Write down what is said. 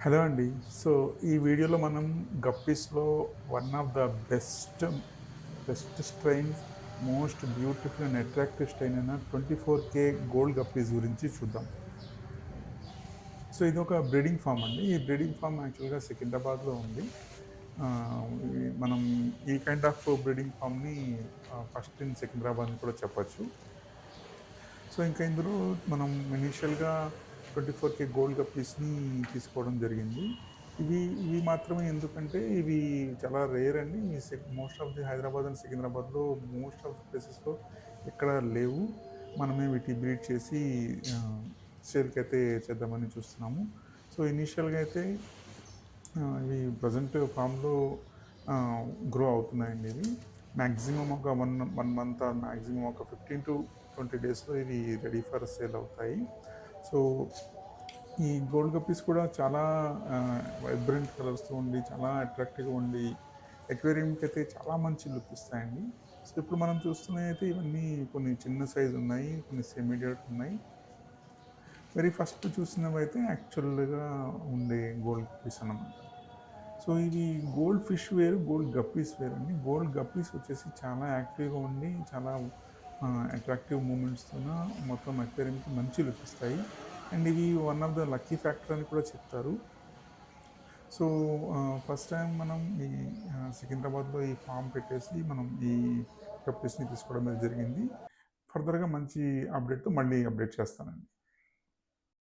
Hello అండి. So, ఈ వీడియోలో మనం గప్పీస్‌లో one of the best strain, most beautiful and attractive strain అయిన 24K గోల్డ్ గప్పీస్ గురించి చూద్దాం. సో, ఇదొక బ్రీడింగ్ ఫార్మ్ అండి. ఈ బ్రీడింగ్ ఫార్మ్ యాక్చువల్‌గా సికింద్రాబాద్‌లో ఉంది. మనం ఈ కైండ్ ఆఫ్ బ్రీడింగ్ ఫార్మ్‌ని ఫస్ట్ ఇన్ సికింద్రాబాద్ అని కూడా చెప్పొచ్చు. సో, ఇంకా ఇందులో మనం ఇనీషియల్‌గా 24K గోల్డ్ గప్పీస్‌ని తీసుకోవడం జరిగింది. ఇవి మాత్రమే ఎందుకంటే ఇవి చాలా రేర్ అండి. Most of the Hyderabad and సికింద్రాబాద్‌లో మోస్ట్ ఆఫ్ ది ప్లేసెస్‌లో ఎక్కడ లేవు. మనమే వీటిని బ్రీడ్ చేసి సేల్‌కైతే చేద్దామని చూస్తున్నాము. సో, ఇనీషియల్‌గా అయితే ఇవి ప్రెజెంట్ ఫామ్‌లో గ్రో అవుతున్నాయండి ఇవి. మాక్సిమం ఒక 1 మంత్ ఆర్ మాక్సిమం ఒక 15-20 డేస్‌లో ఇవి రెడీ ఫర్ సేల్ అవుతాయి. సో, ఈ గోల్డ్ గప్పీస్ కూడా చాలా వైబ్రెంట్ కలర్స్‌తో ఉండి, చాలా అట్రాక్టివ్‌గా ఉండి, అక్వేరియంకైతే చాలా మంచి లుక్ ఇస్తాయండి. సో, ఇప్పుడు మనం చూస్తున్నవయితే ఇవన్నీ కొన్ని చిన్న సైజ్ ఉన్నాయి, కొన్ని సెమీడియట్ ఉన్నాయి. వెరీ ఫస్ట్ చూసినవైతే యాక్చువల్‌గా ఉండే గోల్డ్ గప్పీస్ అన్నమాట. సో, ఇవి గోల్డ్ ఫిష్ వేరు, గోల్డ్ గప్పీస్ వేరండి. గోల్డ్ గప్పీస్ వచ్చేసి చాలా యాక్టివ్‌గా ఉండి, చాలా అట్రాక్టివ్ మూవ్‌మెంట్స్తోన మొత్తం అక్వేరియంకి మంచి లుక్ ఇస్తాయి. అండ్ ఇవి one of the lucky factor అని కూడా చెప్తారు. సో, ఫస్ట్ టైమ్ మనం ఈ సికింద్రాబాద్‌లో ఈ ఫార్మ్ పెట్టేసి మనం ఈ గప్పీస్‌ని తీసుకోవడం అనేది జరిగింది. ఫర్దర్‌గా మంచి అప్డేట్‌తో మళ్ళీ అప్డేట్ చేస్తానండి.